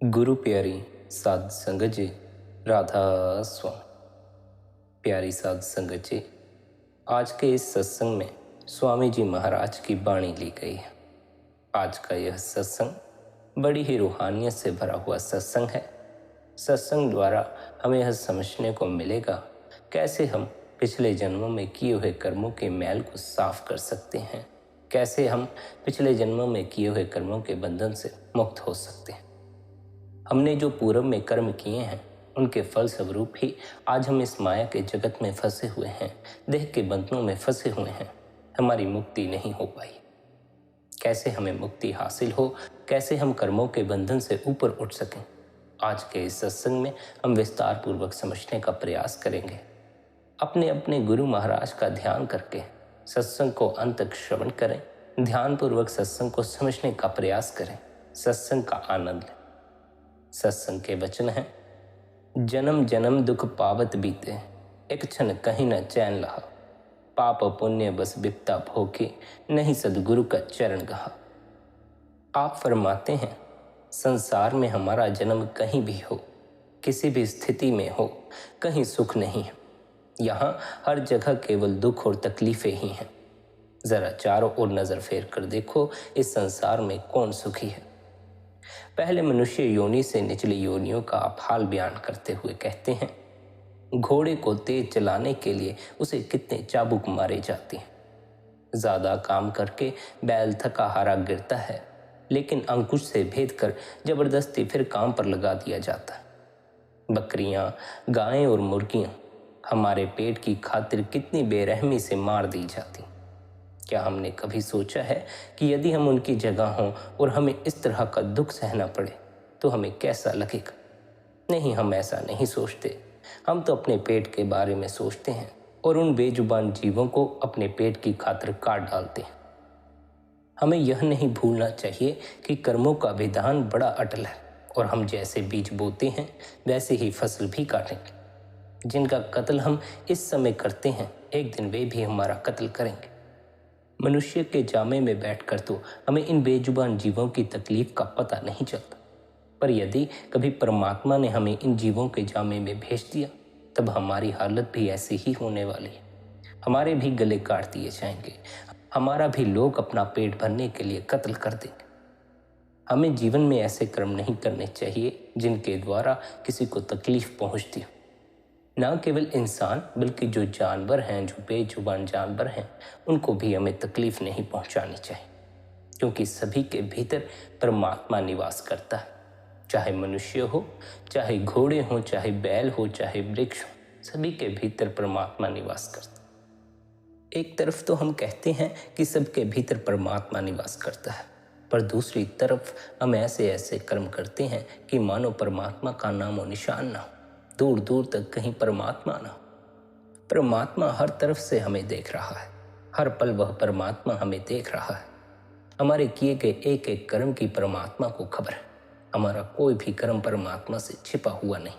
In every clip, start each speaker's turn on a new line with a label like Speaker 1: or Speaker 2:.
Speaker 1: गुरु प्यारी साध संगत जी, राधा स्वामी। प्यारी साध संगत जी, आज के इस सत्संग में स्वामी जी महाराज की वाणी ली गई है। आज का यह सत्संग बड़ी ही रूहानियत से भरा हुआ सत्संग है। सत्संग द्वारा हमें यह समझने को मिलेगा कैसे हम पिछले जन्मों में किए हुए कर्मों के मैल को साफ कर सकते हैं, कैसे हम पिछले जन्मों में किए हुए कर्मों के बंधन से मुक्त हो सकते हैं। हमने जो पूर्व में कर्म किए हैं उनके फल स्वरूप ही आज हम इस माया के जगत में फंसे हुए हैं, देह के बंधनों में फंसे हुए हैं। हमारी मुक्ति नहीं हो पाई। कैसे हमें मुक्ति हासिल हो, कैसे हम कर्मों के बंधन से ऊपर उठ सकें, आज के इस सत्संग में हम विस्तार पूर्वक समझने का प्रयास करेंगे। अपने अपने गुरु महाराज का ध्यान करके सत्संग को अंत तक श्रवण करें, ध्यान पूर्वक सत्संग को समझने का प्रयास करें, सत्संग का आनंद लें। सत्संग के वचन हैं, जन्म जन्म दुख पावत बीते, एक क्षण कहीं न चैन लहा, पाप पुण्य बस बिपता भोगे, नहीं सदगुरु का चरण गहा। आप फरमाते हैं, संसार में हमारा जन्म कहीं भी हो, किसी भी स्थिति में हो, कहीं सुख नहीं है। यहाँ हर जगह केवल दुख और तकलीफें ही हैं। जरा चारों ओर नजर फेर कर देखो, इस संसार में कौन सुखी है। पहले मनुष्य योनि से निचली योनियों का आप हाल बयान करते हुए कहते हैं, घोड़े को तेज चलाने के लिए उसे कितने चाबुक मारे जाते हैं। ज्यादा काम करके बैल थका हारा गिरता है, लेकिन अंकुश से भेद कर जबरदस्ती फिर काम पर लगा दिया जाता है। बकरियां, गायें और मुर्गियां हमारे पेट की खातिर कितनी बेरहमी से मार दी जाती। क्या हमने कभी सोचा है कि यदि हम उनकी जगह हों और हमें इस तरह का दुख सहना पड़े तो हमें कैसा लगेगा? नहीं, हम ऐसा नहीं सोचते। हम तो अपने पेट के बारे में सोचते हैं और उन बेजुबान जीवों को अपने पेट की खातिर काट डालते हैं। हमें यह नहीं भूलना चाहिए कि कर्मों का विधान बड़ा अटल है और हम जैसे बीज बोते हैं वैसे ही फसल भी काटेंगे। जिनका कत्ल हम इस समय करते हैं, एक दिन वे भी हमारा कत्ल करेंगे। मनुष्य के जामे में बैठकर तो हमें इन बेजुबान जीवों की तकलीफ का पता नहीं चलता, पर यदि कभी परमात्मा ने हमें इन जीवों के जामे में भेज दिया, तब हमारी हालत भी ऐसी ही होने वाली है। हमारे भी गले काट दिए जाएंगे, हमारा भी लोग अपना पेट भरने के लिए कत्ल कर देंगे। हमें जीवन में ऐसे कर्म नहीं करने चाहिए जिनके द्वारा किसी को तकलीफ पहुंचती हो। न केवल इंसान बल्कि जो जानवर हैं, जो बेजुबान जानवर हैं, उनको भी हमें तकलीफ नहीं पहुंचानी चाहिए, क्योंकि सभी के भीतर परमात्मा निवास करता है। चाहे मनुष्य हो, चाहे घोड़े हो, चाहे बैल हो, चाहे वृक्ष हो, सभी के भीतर परमात्मा निवास करता है। एक तरफ तो हम कहते हैं कि सबके भीतर परमात्मा निवास करता है, पर दूसरी तरफ हम ऐसे ऐसे कर्म करते हैं कि मानो परमात्मा का नामो निशान ना हो, दूर दूर तक कहीं परमात्मा ना हो। परमात्मा हर तरफ से हमें देख रहा है, हर पल वह परमात्मा हमें देख रहा है। हमारे किए गए एक एक कर्म की परमात्मा को खबर है। हमारा कोई भी कर्म परमात्मा से छिपा हुआ नहीं।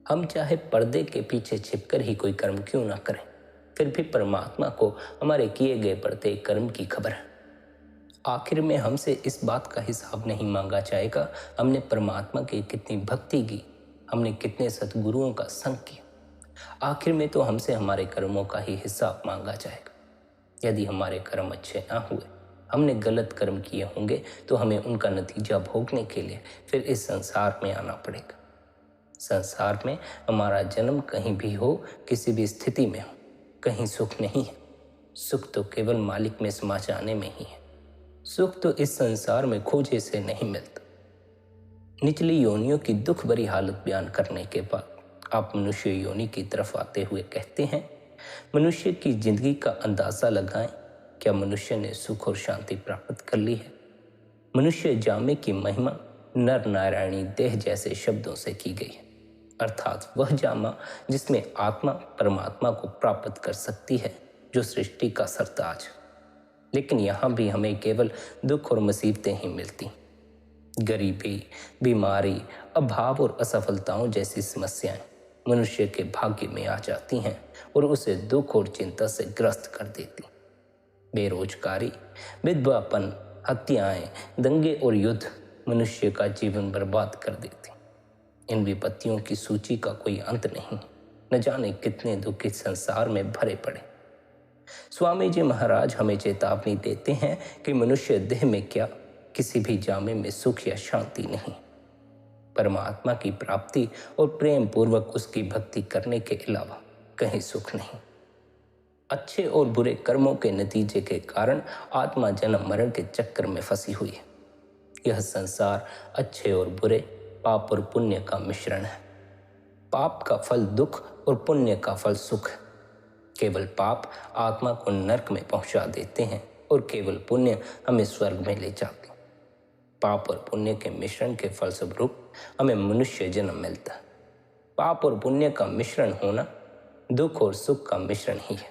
Speaker 1: हम चाहे पर्दे के पीछे छिपकर ही कोई कर्म क्यों ना करें, फिर भी परमात्मा को हमारे किए गए प्रत्येक कर्म की खबर है। आखिर में हमसे इस बात का हिसाब नहीं मांगा जाएगा हमने परमात्मा की कितनी भक्ति की, हमने कितने सतगुरुओं का संग किया। आखिर में तो हमसे हमारे कर्मों का ही हिसाब मांगा जाएगा। यदि हमारे कर्म अच्छे ना हुए, हमने गलत कर्म किए होंगे, तो हमें उनका नतीजा भोगने के लिए फिर इस संसार में आना पड़ेगा। संसार में हमारा जन्म कहीं भी हो, किसी भी स्थिति में हो, कहीं सुख नहीं है। सुख तो केवल मालिक में समा जाने में ही है। सुख तो इस संसार में खोजे से नहीं मिलता। निचली योनियों की दुख भरी हालत बयान करने के बाद आप मनुष्य योनि की तरफ आते हुए कहते हैं, मनुष्य की जिंदगी का अंदाजा लगाएं, क्या मनुष्य ने सुख और शांति प्राप्त कर ली है? मनुष्य जामे की महिमा नर नारायणी देह जैसे शब्दों से की गई है, अर्थात वह जामा जिसमें आत्मा परमात्मा को प्राप्त कर सकती है, जो सृष्टि का सरताज। लेकिन यहाँ भी हमें केवल दुख और मुसीबतें ही मिलती। गरीबी, बीमारी, अभाव और असफलताओं जैसी समस्याएं मनुष्य के भाग्य में आ जाती हैं और उसे दुख और चिंता से ग्रस्त कर देती। बेरोजगारी, विधवापन, हत्याएं, दंगे और युद्ध मनुष्य का जीवन बर्बाद कर देती। इन विपत्तियों की सूची का कोई अंत नहीं, न जाने कितने दुख इस संसार में भरे पड़े। स्वामी जी महाराज हमें चेतावनी देते हैं कि मनुष्य देह में क्या, किसी भी जामे में सुख या शांति नहीं। परमात्मा की प्राप्ति और प्रेम पूर्वक उसकी भक्ति करने के अलावा कहीं सुख नहीं। अच्छे और बुरे कर्मों के नतीजे के कारण आत्मा जन्म मरण के चक्कर में फंसी हुई है। यह संसार अच्छे और बुरे, पाप और पुण्य का मिश्रण है। पाप का फल दुख और पुण्य का फल सुख है। केवल पाप आत्मा को नरक में पहुंचा देते हैं और केवल पुण्य हमें स्वर्ग में ले जाते हैं। पाप और पुण्य के मिश्रण के फलस्वरूप हमें मनुष्य जन्म मिलता है। पाप और पुण्य का मिश्रण होना दुख और सुख का मिश्रण ही है।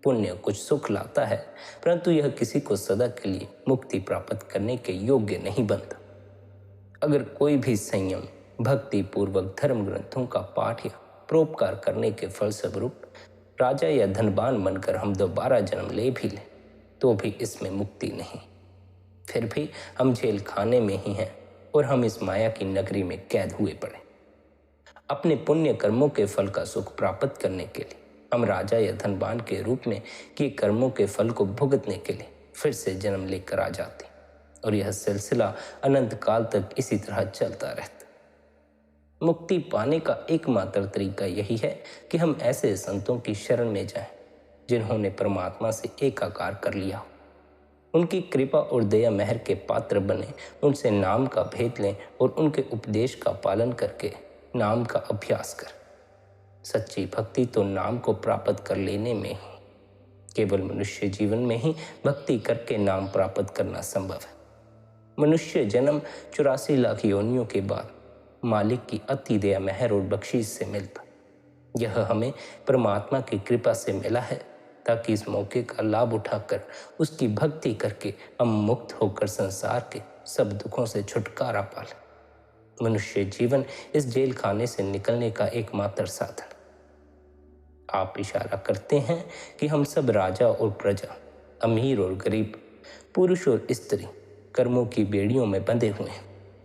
Speaker 1: पुण्य कुछ सुख लाता है, परंतु यह किसी को सदा के लिए मुक्ति प्राप्त करने के योग्य नहीं बनता। अगर कोई भी संयम, भक्ति पूर्वक धर्म ग्रंथों का पाठ या परोपकार करने के फलस्वरूप राजा या धनवान बनकर हम दोबारा जन्म ले भी लें, तो भी इसमें मुक्ति नहीं। फिर भी हम जेल खाने में ही हैं और हम इस माया की नगरी में कैद हुए पड़े। अपने पुण्य कर्मों के फल का सुख प्राप्त करने के लिए हम राजा या धनवान के रूप में किए कर्मों के फल को भुगतने के लिए फिर से जन्म लेकर आ जाते, और यह सिलसिला अनंत काल तक इसी तरह चलता रहता। मुक्ति पाने का एकमात्र तरीका यही है कि हम ऐसे संतों की शरण में जाएं, जिन्होंने परमात्मा से एकाकार कर लिया हो। उनकी कृपा और दया मेहर के पात्र बने, उनसे नाम का भेद लें और उनके उपदेश का पालन करके नाम का अभ्यास करें। सच्ची भक्ति तो नाम को प्राप्त कर लेने में ही, केवल मनुष्य जीवन में ही भक्ति करके नाम प्राप्त करना संभव है। मनुष्य जन्म 84 लाख योनियों के बाद मालिक की अति दया मेहर और बख्शीश से मिलता। यह हमें परमात्मा की कृपा से मिला है, ताकि इस मौके का लाभ उठाकर उसकी भक्ति करके हम मुक्त होकर संसार के सब दुखों से छुटकारा पा लें। मनुष्य जीवन इस जेल खाने से निकलने का एकमात्र साधन। आप इशारा करते हैं कि हम सब राजा और प्रजा, अमीर और गरीब, पुरुष और स्त्री कर्मों की बेड़ियों में बंधे हुए हैं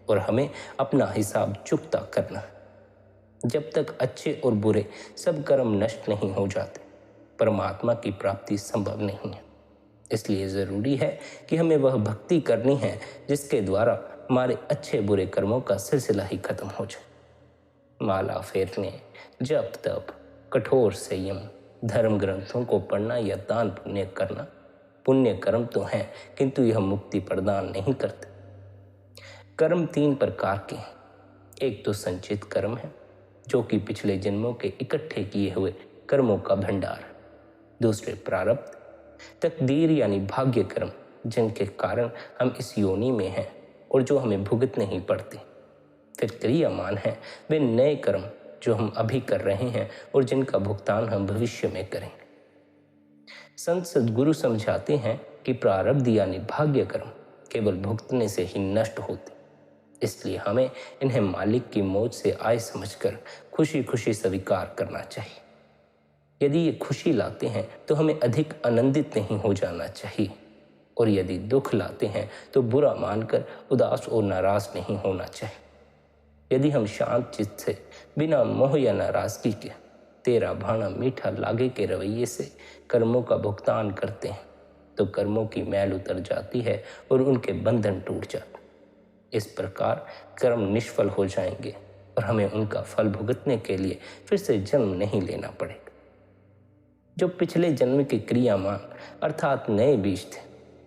Speaker 1: और हमें अपना हिसाब चुकता करना है। जब तक अच्छे और बुरे सब कर्म नष्ट नहीं हो जाते, परमात्मा की प्राप्ति संभव नहीं है। इसलिए ज़रूरी है कि हमें वह भक्ति करनी है जिसके द्वारा हमारे अच्छे बुरे कर्मों का सिलसिला ही खत्म हो जाए। माला फेरने, जप तप, कठोर संयम, धर्म ग्रंथों को पढ़ना या दान पुण्य करना पुण्य कर्म तो हैं, किंतु यह मुक्ति प्रदान नहीं करते। कर्म 3 प्रकार के हैं। एक तो संचित कर्म है, जो कि पिछले जन्मों के इकट्ठे किए हुए कर्मों का भंडार। दूसरे प्रारब्ध, तकदीर यानी भाग्य कर्म, जिनके कारण हम इस योनि में हैं और जो हमें भुगतने ही पड़ते। फिर क्रियामान है, वे नए कर्म जो हम अभी कर रहे हैं और जिनका भुगतान हम भविष्य में करेंगे। संत सद्गुरु समझाते हैं कि प्रारब्ध यानी भाग्य कर्म केवल भुगतने से ही नष्ट होते, इसलिए हमें इन्हें मालिक की मौज से आय समझकर खुशी खुशी स्वीकार करना चाहिए। यदि ये खुशी लाते हैं तो हमें अधिक आनंदित नहीं हो जाना चाहिए, और यदि दुख लाते हैं तो बुरा मानकर उदास और नाराज नहीं होना चाहिए। यदि हम शांत चित्त से बिना मोह या नाराजगी के तेरा भाना मीठा लागे के रवैये से कर्मों का भुगतान करते हैं, तो कर्मों की मैल उतर जाती है और उनके बंधन टूट जाते। इस प्रकार कर्म निष्फल हो जाएंगे और हमें उनका फल भुगतने के लिए फिर से जन्म नहीं लेना पड़ेगा। जो पिछले जन्म के क्रियामान अर्थात नए बीज थे,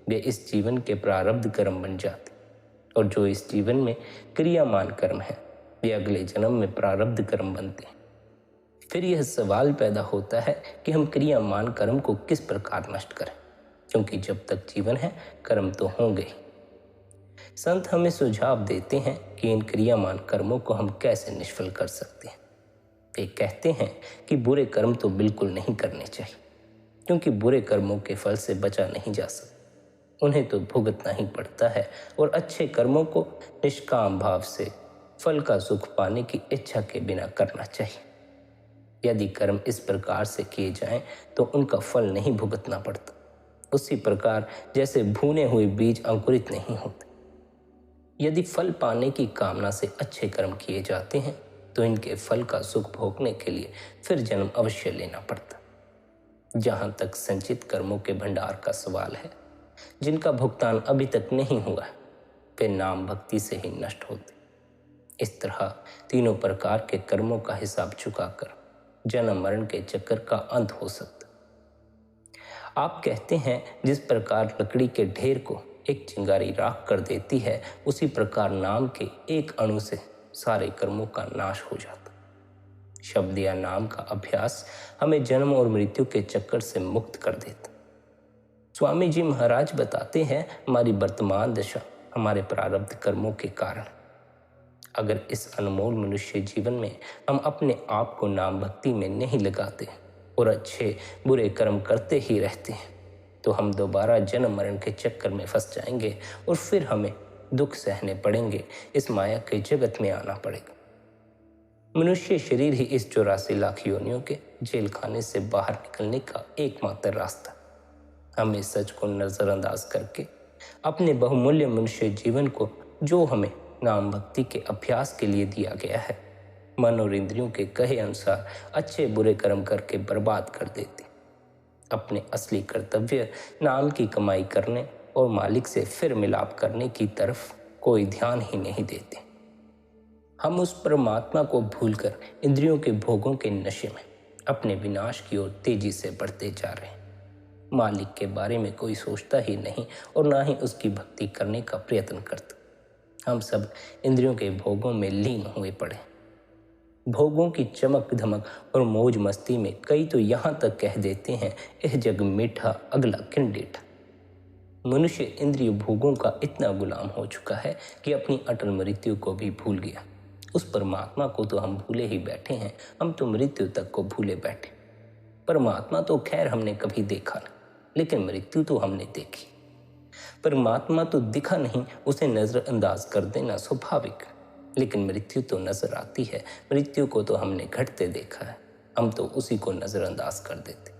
Speaker 1: वे इस जीवन के प्रारब्ध कर्म बन जाते, और जो इस जीवन में क्रियामान कर्म है, वे अगले जन्म में प्रारब्ध कर्म बनते हैं। फिर यह सवाल पैदा होता है कि हम क्रियामान कर्म को किस प्रकार नष्ट करें, क्योंकि जब तक जीवन है कर्म तो होंगे। संत हमें सुझाव देते हैं कि इन क्रियामान कर्मों को हम कैसे निष्फल कर सकते हैं। वे कहते हैं कि बुरे कर्म तो बिल्कुल नहीं करने चाहिए, क्योंकि बुरे कर्मों के फल से बचा नहीं जा सकता, उन्हें तो भुगतना ही पड़ता है, और अच्छे कर्मों को निष्काम भाव से फल का सुख पाने की इच्छा के बिना करना चाहिए। यदि कर्म इस प्रकार से किए जाएं तो उनका फल नहीं भुगतना पड़ता, उसी प्रकार जैसे भुने हुए बीज अंकुरित नहीं होते। यदि फल पाने की कामना से अच्छे कर्म किए जाते हैं तो इनके फल का सुख भोगने के लिए फिर जन्म अवश्य लेना पड़ता। जहां तक संचित कर्मों के भंडार का सवाल है, जिनका भुगतान अभी तक नहीं हुआ है, वे नाम भक्ति से ही नष्ट होते। इस तरह तीनों प्रकार के कर्मों का हिसाब चुकाकर जन्म मरण के चक्कर का अंत हो सकता। आप कहते हैं जिस प्रकार लकड़ी के ढेर को एक चिंगारी राख कर देती है, उसी प्रकार नाम के एक अणु से सारे कर्मों का नाश हो जाता। शब्द या नाम का अभ्यास हमें जन्म और मृत्यु के चक्कर से मुक्त कर देता। स्वामी जी महाराज बताते हैं, हमारी वर्तमान दशा हमारे प्रारब्ध कर्मों के कारण। अगर इस अनमोल मनुष्य जीवन में हम अपने आप को नाम भक्ति में नहीं लगाते और अच्छे बुरे कर्म करते ही रहते हैं, तो हम दोबारा जन्म मरण के चक्कर में फंस जाएंगे और फिर हमें दुख सहने पड़ेंगे। इस माया के जगत में आना पड़ेगा। मनुष्य शरीर ही इस 84 लाख योनियों के जेल खाने से बाहर निकलने का एकमात्र रास्ता। हमें सच को नजरअंदाज करके अपने बहुमूल्य मनुष्य जीवन को, जो हमें नाम भक्ति के अभ्यास के लिए दिया गया है, मन और इंद्रियों के कहे अनुसार अच्छे बुरे कर्म करके बर्बाद कर देते। अपने असली कर्तव्य नाम की कमाई करने और मालिक से फिर मिलाप करने की तरफ कोई ध्यान ही नहीं देते। हम उस परमात्मा को भूलकर इंद्रियों के भोगों के नशे में अपने विनाश की ओर तेजी से बढ़ते जा रहे हैं। मालिक के बारे में कोई सोचता ही नहीं और ना ही उसकी भक्ति करने का प्रयत्न करता। हम सब इंद्रियों के भोगों में लीन हुए पड़े। भोगों की चमक धमक और मौज मस्ती में कई तो यहाँ तक कह देते हैं, यह जग मीठा अगला किन डेठा। मनुष्य इंद्रिय भोगों का इतना गुलाम हो चुका है कि अपनी अटल मृत्यु को भी भूल गया। उस परमात्मा को तो हम भूले ही बैठे हैं, हम तो मृत्यु तक को भूले बैठे। परमात्मा तो खैर हमने कभी देखा नहीं, लेकिन मृत्यु तो हमने देखी। परमात्मा तो दिखा नहीं, उसे नजरअंदाज कर देना स्वाभाविक, लेकिन मृत्यु तो नजर आती है। मृत्यु को तो हमने घटते देखा है, हम तो उसी को नजरअंदाज कर देते।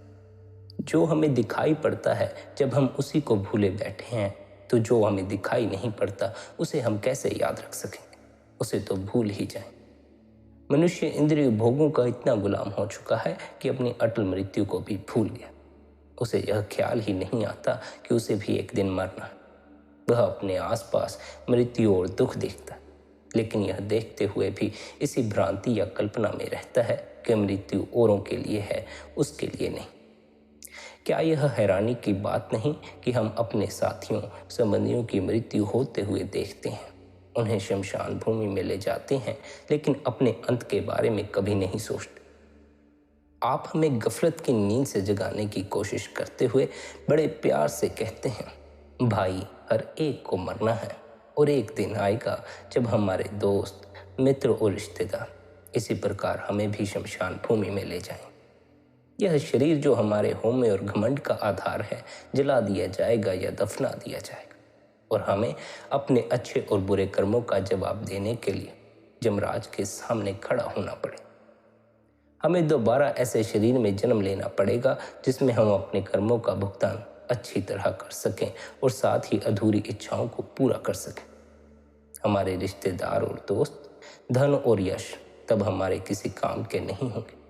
Speaker 1: जो हमें दिखाई पड़ता है, जब हम उसी को भूले बैठे हैं, तो जो हमें दिखाई नहीं पड़ता उसे हम कैसे याद रख सकेंगे, उसे तो भूल ही जाएं। मनुष्य इंद्रिय भोगों का इतना गुलाम हो चुका है कि अपनी अटल मृत्यु को भी भूल गया। उसे यह ख्याल ही नहीं आता कि उसे भी एक दिन मरना है। वह अपने आसपास मृत्यु और दुख देखता है, लेकिन यह देखते हुए भी इसी भ्रांति या कल्पना में रहता है कि मृत्यु औरों के लिए है, उसके लिए नहीं। क्या यह हैरानी की बात नहीं कि हम अपने साथियों संबंधियों की मृत्यु होते हुए देखते हैं, उन्हें शमशान भूमि में ले जाते हैं, लेकिन अपने अंत के बारे में कभी नहीं सोचते। आप हमें गफलत की नींद से जगाने की कोशिश करते हुए बड़े प्यार से कहते हैं, भाई हर एक को मरना है और एक दिन आएगा जब हमारे दोस्त, मित्र और रिश्तेदार इसी प्रकार हमें भी शमशान भूमि में ले जाएं। यह शरीर जो हमारे होमे और घमंड का आधार है, जला दिया जाएगा या दफना दिया जाएगा और हमें अपने अच्छे और बुरे कर्मों का जवाब देने के लिए यमराज के सामने खड़ा होना पड़े। हमें दोबारा ऐसे शरीर में जन्म लेना पड़ेगा जिसमें हम अपने कर्मों का भुगतान अच्छी तरह कर सकें और साथ ही अधूरी इच्छाओं को पूरा कर सकें। हमारे रिश्तेदार और दोस्त, धन और यश तब हमारे किसी काम के नहीं होंगे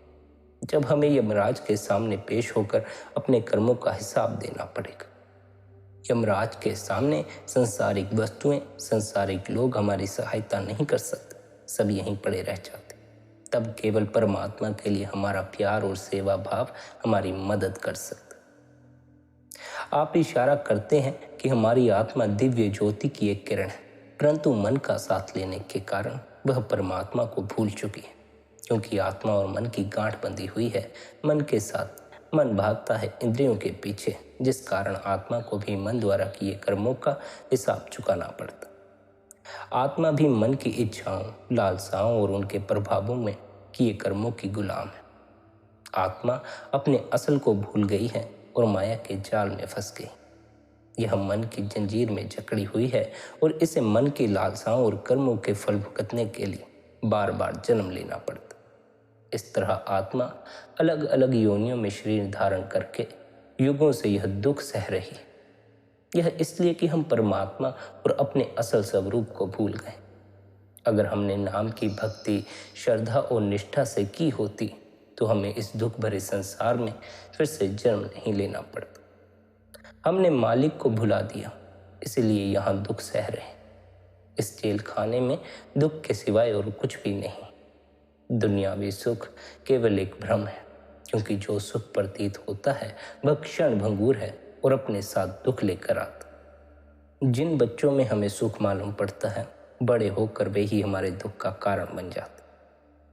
Speaker 1: जब हमें यमराज के सामने पेश होकर अपने कर्मों का हिसाब देना पड़ेगा। यमराज के सामने संसारिक वस्तुएं, संसारिक लोग हमारी सहायता नहीं कर सकते, सब यहीं पड़े रह जाते। तब केवल परमात्मा के लिए हमारा प्यार और सेवा भाव हमारी मदद कर सकता। आप इशारा करते हैं कि हमारी आत्मा दिव्य ज्योति की एक किरण है, परंतु मन का साथ लेने के कारण वह परमात्मा को भूल चुकी है। क्योंकि आत्मा और मन की गांठ बंधी हुई है, मन के साथ मन भागता है इंद्रियों के पीछे, जिस कारण आत्मा को भी मन द्वारा किए कर्मों का हिसाब चुकाना पड़ता। आत्मा भी मन की इच्छाओं, लालसाओं और उनके प्रभावों में किए कर्मों की गुलाम है। आत्मा अपने असल को भूल गई है और माया के जाल में फंस गई। यह मन की जंजीर में जकड़ी हुई है और इसे मन की लालसाओं और कर्मों के फल भुगतने के लिए बार बार जन्म लेना पड़ता। इस तरह आत्मा अलग अलग योनियों में शरीर धारण करके युगों से यह दुख सह रही है। यह इसलिए कि हम परमात्मा और अपने असल स्वरूप को भूल गए। अगर हमने नाम की भक्ति श्रद्धा और निष्ठा से की होती तो हमें इस दुख भरे संसार में फिर से जन्म नहीं लेना पड़ता। हमने मालिक को भुला दिया, इसलिए यहाँ दुख सह रहे हैं। इस जेल खाने में दुख के सिवाय और कुछ भी नहीं। दुनियावी सुख केवल एक भ्रम है, क्योंकि जो सुख प्रतीत होता है वह क्षण भंगुर है और अपने साथ दुख लेकर आता। जिन बच्चों में हमें सुख मालूम पड़ता है, बड़े होकर वे ही हमारे दुख का कारण बन जाते।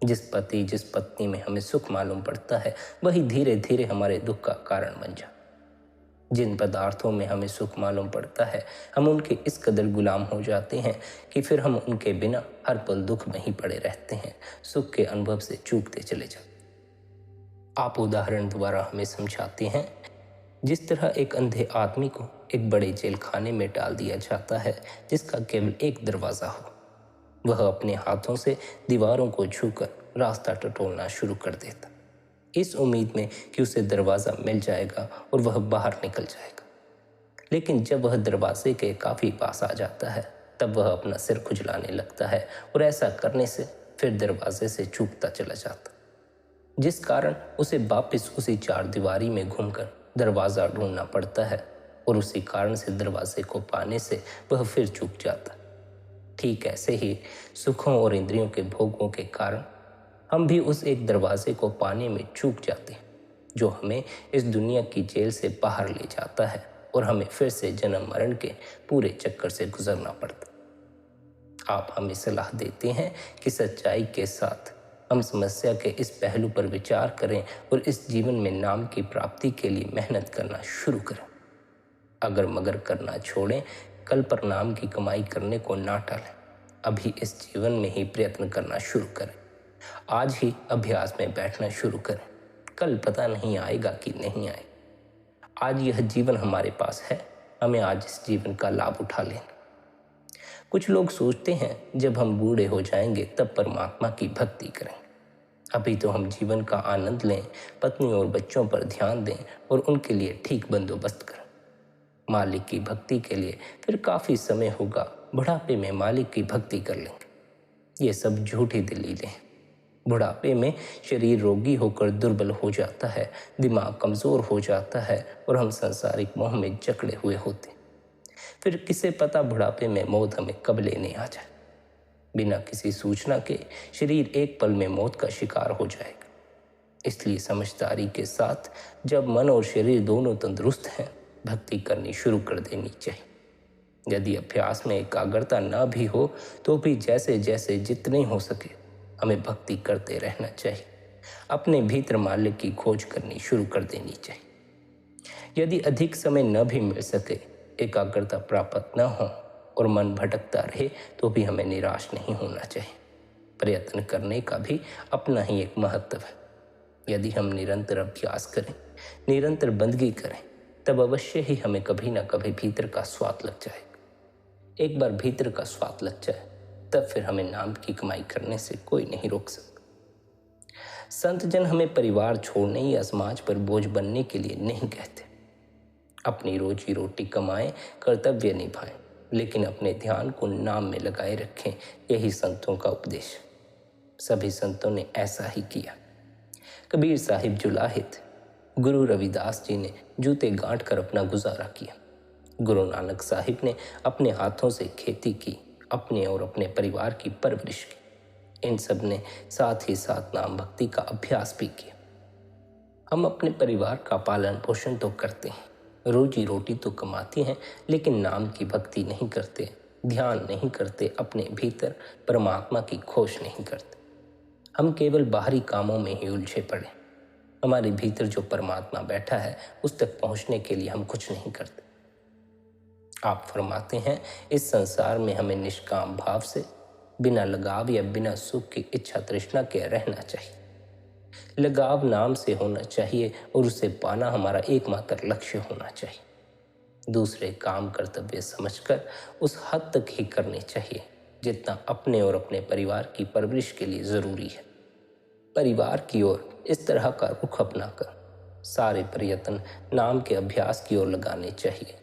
Speaker 1: जिस पति जिस पत्नी में हमें सुख मालूम पड़ता है, वही धीरे धीरे हमारे दुख का कारण बन जाते। जिन पदार्थों में हमें सुख मालूम पड़ता है, हम उनके इस कदर गुलाम हो जाते हैं कि फिर हम उनके बिना हर पल दुख में ही पड़े रहते हैं, सुख के अनुभव से चूकते चले जाते। आप उदाहरण द्वारा हमें समझाते हैं। जिस तरह एक अंधे आदमी को एक बड़े जेल खाने में डाल दिया जाता है जिसका केवल एक दरवाज़ा हो, वह अपने हाथों से दीवारों को छूकर रास्ता टटोलना शुरू कर देता, इस उम्मीद में कि उसे दरवाज़ा मिल जाएगा और वह बाहर निकल जाएगा। लेकिन जब वह दरवाजे के काफ़ी पास आ जाता है, तब वह अपना सिर खुजलाने लगता है और ऐसा करने से फिर दरवाजे से चूकता चला जाता, जिस कारण उसे वापस उसी चार दीवारी में घूमकर दरवाज़ा ढूंढना पड़ता है और उसी कारण से दरवाजे को पाने से वह फिर चूक जाता। ठीक ऐसे ही सुखों और इंद्रियों के भोगों के कारण हम भी उस एक दरवाजे को पाने में चूक जाते हैं, जो हमें इस दुनिया की जेल से बाहर ले जाता है और हमें फिर से जन्म मरण के पूरे चक्कर से गुजरना पड़ता। आप हमें सलाह देते हैं कि सच्चाई के साथ हम समस्या के इस पहलू पर विचार करें और इस जीवन में नाम की प्राप्ति के लिए मेहनत करना शुरू करें। अगर मगर करना छोड़ें, कल पर नाम की कमाई करने को ना टालें। अभी इस जीवन में ही प्रयत्न करना शुरू करें। आज ही अभ्यास में बैठना शुरू करें। कल पता नहीं आएगा कि नहीं आएगा। आज यह जीवन हमारे पास है, हमें आज इस जीवन का लाभ उठा लेना। कुछ लोग सोचते हैं जब हम बूढ़े हो जाएंगे तब परमात्मा की भक्ति करेंगे। अभी तो हम जीवन का आनंद लें, पत्नी और बच्चों पर ध्यान दें और उनके लिए ठीक बंदोबस्त करें। मालिक की भक्ति के लिए फिर काफ़ी समय होगा, बुढ़ापे में मालिक की भक्ति कर लेंगे। ये सब झूठी दलीलें हैं। बुढ़ापे में शरीर रोगी होकर दुर्बल हो जाता है, दिमाग कमज़ोर हो जाता है और हम सांसारिक मोह में जकड़े हुए होते। फिर किसे पता बुढ़ापे में मौत हमें कब लेने आ जाए। बिना किसी सूचना के शरीर एक पल में मौत का शिकार हो जाएगा। इसलिए समझदारी के साथ जब मन और शरीर दोनों तंदुरुस्त हैं, भक्ति करनी शुरू कर देनी चाहिए। यदि अभ्यास में एकाग्रता न भी हो तो भी जैसे जैसे जितने हो सके हमें भक्ति करते रहना चाहिए। अपने भीतर मालिक की खोज करनी शुरू कर देनी चाहिए। यदि अधिक समय न भी मिल सके, एकाग्रता प्राप्त न हो और मन भटकता रहे, तो भी हमें निराश नहीं होना चाहिए। प्रयत्न करने का भी अपना ही एक महत्व है। यदि हम निरंतर अभ्यास करें, निरंतर बंदगी करें, तब अवश्य ही हमें कभी ना कभी भीतर का स्वाद लग जाएगा। एक बार भीतर का स्वाद लग जाए, तब फिर हमें नाम की कमाई करने से कोई नहीं रोक सकता। संत जन हमें परिवार छोड़ने या समाज पर बोझ बनने के लिए नहीं कहते। अपनी रोजी रोटी कमाएं, कर्तव्य निभाएं, लेकिन अपने ध्यान को नाम में लगाए रखें, यही संतों का उपदेश। सभी संतों ने ऐसा ही किया। कबीर साहिब जुलाहित, गुरु रविदास जी ने जूते गांठ कर अपना गुजारा किया। गुरु नानक साहिब ने अपने हाथों से खेती की, अपने और अपने परिवार की परवरिश की। इन सब ने साथ ही साथ नाम भक्ति का अभ्यास भी किया। हम अपने परिवार का पालन पोषण तो करते हैं, रोजी रोटी तो कमाते हैं, लेकिन नाम की भक्ति नहीं करते, ध्यान नहीं करते, अपने भीतर परमात्मा की खोज नहीं करते। हम केवल बाहरी कामों में ही उलझे पड़े। हमारे भीतर जो परमात्मा बैठा है, उस तक पहुंचने के लिए हम कुछ नहीं करते। आप फरमाते हैं, इस संसार में हमें निष्काम भाव से, बिना लगाव या बिना सुख की इच्छा तृष्णा के रहना चाहिए। लगाव नाम से होना चाहिए और उसे पाना हमारा एकमात्र लक्ष्य होना चाहिए। दूसरे काम कर्तव्य समझकर उस हद तक ही करने चाहिए जितना अपने और अपने परिवार की परवरिश के लिए ज़रूरी है। परिवार की ओर इस तरह का रुख अपनाकर सारे प्रयत्न नाम के अभ्यास की ओर लगाने चाहिए।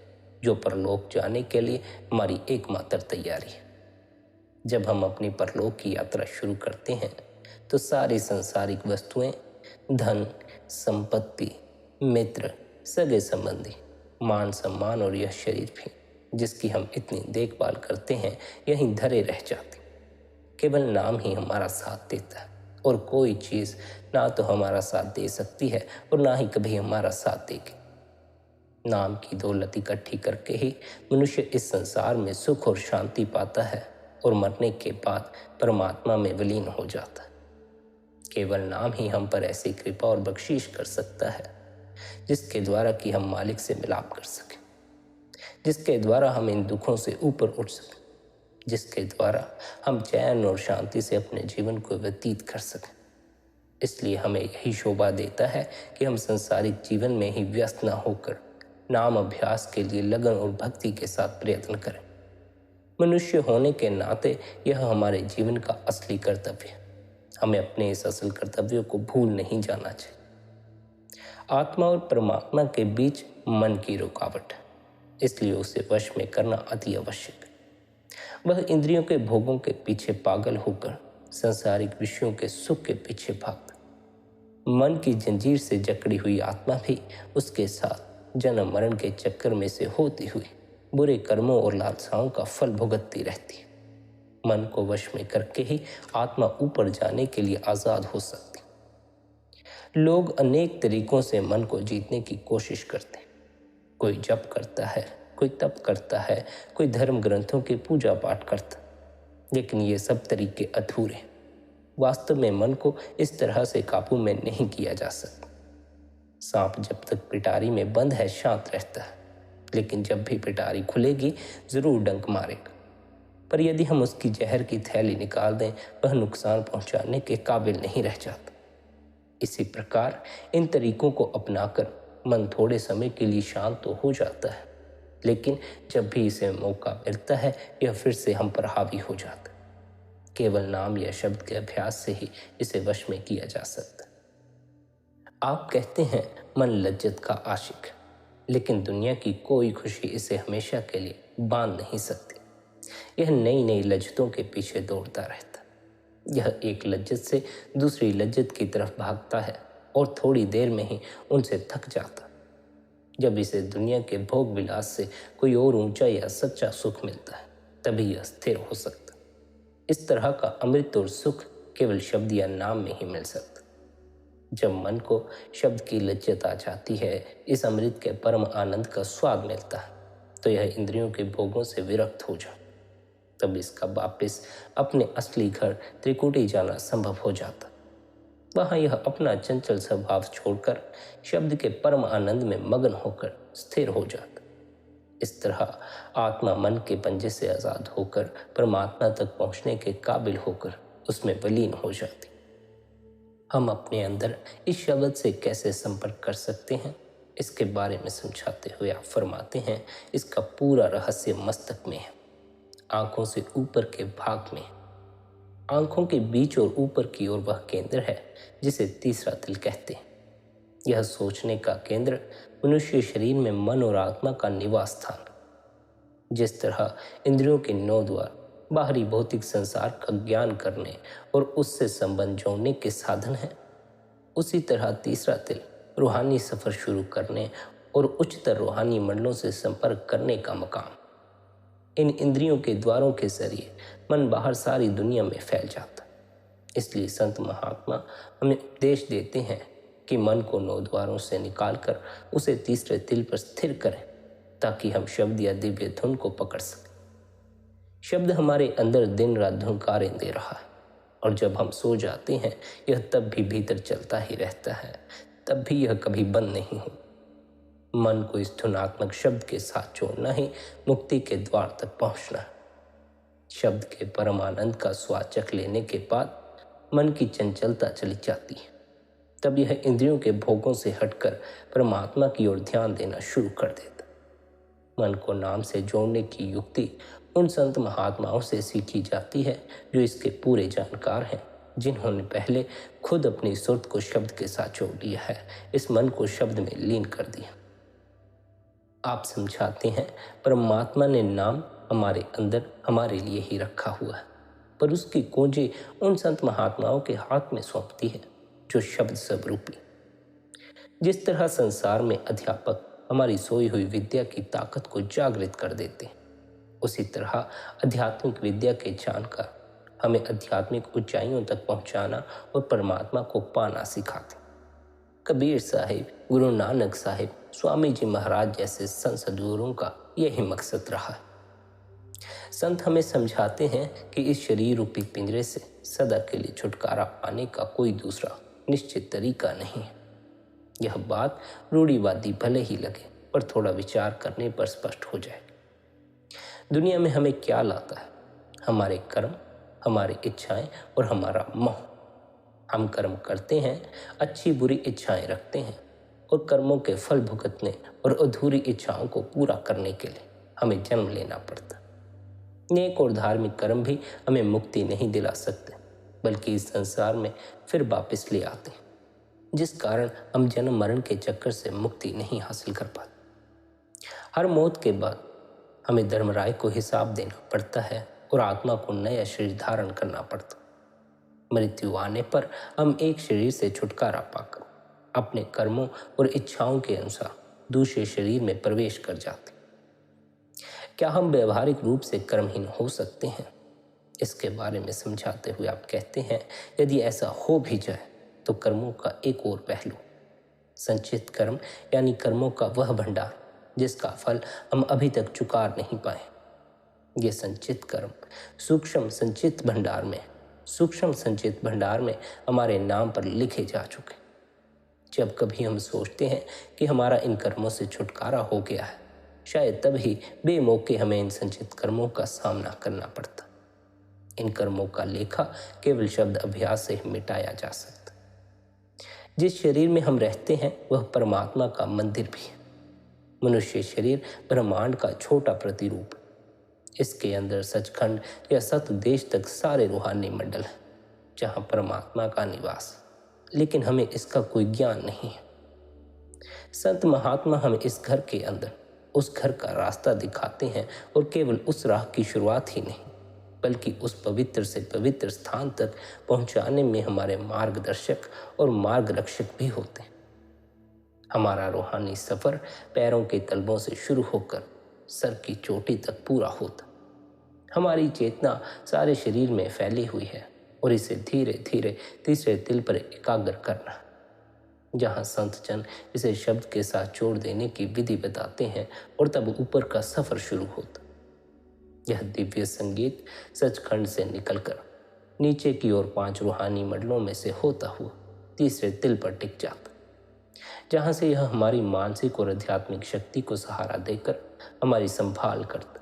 Speaker 1: जो परलोक जाने के लिए हमारी एकमात्र तैयारी है। जब हम अपनी परलोक की यात्रा शुरू करते हैं तो सारी सांसारिक वस्तुएं, धन, संपत्ति, मित्र, सगे संबंधी, मान सम्मान और यह शरीर भी जिसकी हम इतनी देखभाल करते हैं यहीं धरे रह जाते। केवल नाम ही हमारा साथ देता है और कोई चीज़ ना तो हमारा साथ दे सकती है और ना ही कभी हमारा साथ देगी। नाम की दौलत इकट्ठी करके ही मनुष्य इस संसार में सुख और शांति पाता है और मरने के बाद परमात्मा में विलीन हो जाता है। केवल नाम ही हम पर ऐसी कृपा और बख्शीश कर सकता है जिसके द्वारा कि हम मालिक से मिलाप कर सकें, जिसके द्वारा हम इन दुखों से ऊपर उठ सकें, जिसके द्वारा हम चैन और शांति से अपने जीवन को व्यतीत कर सकें। इसलिए हमें यही शोभा देता है कि हम संसारिक जीवन में ही व्यस्त न होकर नाम अभ्यास के लिए लगन और भक्ति के साथ प्रयत्न करें। मनुष्य होने के नाते यह हमारे जीवन का असली कर्तव्य है। हमें अपने इस असल कर्तव्यों को भूल नहीं जाना चाहिए। आत्मा और परमात्मा के बीच मन की रुकावट है, इसलिए उसे वश में करना अति आवश्यक है। वह इंद्रियों के भोगों के पीछे पागल होकर सांसारिक विषयों के सुख के पीछे भागता। मन की जंजीर से जकड़ी हुई आत्मा भी उसके साथ जन्म मरण के चक्कर में से होती हुई बुरे कर्मों और लालसाओं का फल भुगतती रहती है। मन को वश में करके ही आत्मा ऊपर जाने के लिए आज़ाद हो सकती। लोग अनेक तरीकों से मन को जीतने की कोशिश करते हैं। कोई जप करता है, कोई तप करता है, कोई धर्म ग्रंथों की पूजा पाठ करता, लेकिन ये सब तरीके अधूरे हैं। वास्तव में मन को इस तरह से काबू में नहीं किया जा सकता। सांप जब तक पिटारी में बंद है शांत रहता है, लेकिन जब भी पिटारी खुलेगी जरूर डंक मारेगा। पर यदि हम उसकी जहर की थैली निकाल दें वह नुकसान पहुंचाने के काबिल नहीं रह जाता। इसी प्रकार इन तरीकों को अपनाकर मन थोड़े समय के लिए शांत तो हो जाता है, लेकिन जब भी इसे मौका मिलता है यह फिर से हम पर हावी हो जाता है। केवल नाम या शब्द के अभ्यास से ही इसे वश में किया जा सकता है। आप कहते हैं मन लज्जत का आशिक है, लेकिन दुनिया की कोई खुशी इसे हमेशा के लिए बांध नहीं सकती। यह नई नई लज्जतों के पीछे दौड़ता रहता है। यह एक लज्जत से दूसरी लज्जत की तरफ भागता है और थोड़ी देर में ही उनसे थक जाता। जब इसे दुनिया के भोग विलास से कोई और ऊंचा या सच्चा सुख मिलता है तभी यह स्थिर हो सकता। इस तरह का अमृत और सुख केवल शब्द या नाम में ही मिल सकता। जब मन को शब्द की लज्जत आ जाती है, इस अमृत के परम आनंद का स्वाद मिलता है, तो यह इंद्रियों के भोगों से विरक्त हो जाता। तब इसका वापस अपने असली घर त्रिकुटी जाना संभव हो जाता। वहां यह अपना चंचल स्वभाव छोड़कर शब्द के परम आनंद में मगन होकर स्थिर हो जाता। इस तरह आत्मा मन के पंजे से आजाद होकर परमात्मा तक पहुंचने के काबिल होकर उसमें विलीन हो जाती। हम अपने अंदर इस शब्द से कैसे संपर्क कर सकते हैं, इसके बारे में समझाते हुए आप फरमाते हैं, इसका पूरा रहस्य मस्तक में है, आंखों से ऊपर के भाग में। आंखों के बीच और ऊपर की ओर वह केंद्र है जिसे तीसरा दिल कहते हैं। यह सोचने का केंद्र मनुष्य शरीर में मन और आत्मा का निवास स्थान। जिस तरह इंद्रियों के 9 द्वार बाहरी भौतिक संसार का ज्ञान करने और उससे संबंध जोड़ने के साधन है, उसी तरह तीसरा दिल रूहानी सफर शुरू करने और उच्चतर रूहानी मंडलों से संपर्क करने का मकाम। इन इंद्रियों के द्वारों के जरिए मन बाहर सारी दुनिया में फैल जाता। इसलिए संत महात्मा हमें उपदेश देते हैं कि मन को 9 द्वारों से निकालकर उसे तीसरे दिल पर स्थिर करें, ताकि हम शब्द या दिव्य धुन को पकड़ सकें। शब्द हमारे अंदर दिन रात धुनकारें दे रहा है, और जब हम सो जाते हैं यह तब भी भीतर चलता ही रहता है, तब भी यह कभी बंद नहीं हो। मन को इस धुनात्मक शब्द के साथ जोड़ना ही मुक्ति के द्वार तक पहुंचना है। शब्द के परमानंद का स्वाद चख लेने के बाद मन की चंचलता चली जाती है। तब यह इंद्रियों के भोगों से हटकर परमात्मा की ओर ध्यान देना शुरू कर देता। मन को नाम से जोड़ने की युक्ति उन संत महात्माओं से सीखी जाती है जो इसके पूरे जानकार हैं, जिन्होंने पहले खुद अपनी सुरत को शब्द के साथ जोड़ लिया है, इस मन को शब्द में लीन कर दिया। आप समझाते हैं परमात्मा ने नाम हमारे अंदर हमारे लिए ही रखा हुआ है, पर उसकी कुंजी उन संत महात्माओं के हाथ में सौंपती है जो शब्द स्वरूपी। जिस तरह संसार में अध्यापक हमारी सोई हुई विद्या की ताकत को जागृत कर देते हैं, उसी तरह आध्यात्मिक विद्या के जानकार हमें आध्यात्मिक ऊंचाइयों तक पहुंचाना और परमात्मा को पाना सिखाते। कबीर साहिब, गुरु नानक साहिब, स्वामी जी महाराज जैसे संत सद्गुरुओं का यही मकसद रहा है। संत हमें समझाते हैं कि इस शरीर रूपी पिंजरे से सदा के लिए छुटकारा पाने का कोई दूसरा निश्चित तरीका नहीं है। यह बात रूढ़िवादी भले ही लगे, पर थोड़ा विचार करने पर स्पष्ट हो जाए। दुनिया में हमें क्या लाता है? हमारे कर्म, हमारी इच्छाएं और हमारा मोह। हम कर्म करते हैं, अच्छी बुरी इच्छाएं रखते हैं, और कर्मों के फल भुगतने और अधूरी इच्छाओं को पूरा करने के लिए हमें जन्म लेना पड़ता। नेक और धार्मिक कर्म भी हमें मुक्ति नहीं दिला सकते, बल्कि इस संसार में फिर वापस ले आते हैं, जिस कारण हम जन्म मरण के चक्कर से मुक्ति नहीं हासिल कर पाते। हर मौत के बाद हमें धर्मराय को हिसाब देना पड़ता है और आत्मा को नया शरीर धारण करना पड़ता। मृत्यु आने पर हम एक शरीर से छुटकारा पाकर अपने कर्मों और इच्छाओं के अनुसार दूसरे शरीर में प्रवेश कर जाते। क्या हम व्यवहारिक रूप से कर्महीन हो सकते हैं? इसके बारे में समझाते हुए आप कहते हैं, यदि ऐसा हो भी जाए तो कर्मों का एक और पहलू, संचित कर्म यानी कर्मों का वह भंडार जिसका फल हम अभी तक चुका नहीं पाए। ये संचित कर्म सूक्ष्म संचित भंडार में हमारे नाम पर लिखे जा चुके। जब कभी हम सोचते हैं कि हमारा इन कर्मों से छुटकारा हो गया है, शायद तभी बेमौके हमें इन संचित कर्मों का सामना करना पड़ता। इन कर्मों का लेखा केवल शब्द अभ्यास से ही मिटाया जा सकता। जिस शरीर में हम रहते हैं वह परमात्मा का मंदिर भी है। मनुष्य शरीर ब्रह्मांड का छोटा प्रतिरूप। इसके अंदर सचखंड या सत देश तक सारे रूहानी मंडल हैं, जहाँ परमात्मा का निवास, लेकिन हमें इसका कोई ज्ञान नहीं है। संत महात्मा हमें इस घर के अंदर उस घर का रास्ता दिखाते हैं, और केवल उस राह की शुरुआत ही नहीं, बल्कि उस पवित्र से पवित्र स्थान तक पहुंचाने में हमारे मार्गदर्शक और मार्गरक्षक भी होते हैं। हमारा रूहानी सफर पैरों के तलवों से शुरू होकर सर की चोटी तक पूरा होता। हमारी चेतना सारे शरीर में फैली हुई है, और इसे धीरे धीरे तीसरे तिल पर एकाग्र करना, जहाँ संत जन इसे शब्द के साथ जोड़ देने की विधि बताते हैं, और तब ऊपर का सफर शुरू होता। यह दिव्य संगीत सचखंड से निकलकर नीचे की ओर 5 रूहानी मंडलों में से होता हुआ तीसरे तिल पर टिक जाता, जहाँ से यह हमारी मानसिक और आध्यात्मिक शक्ति को सहारा देकर हमारी संभाल करता।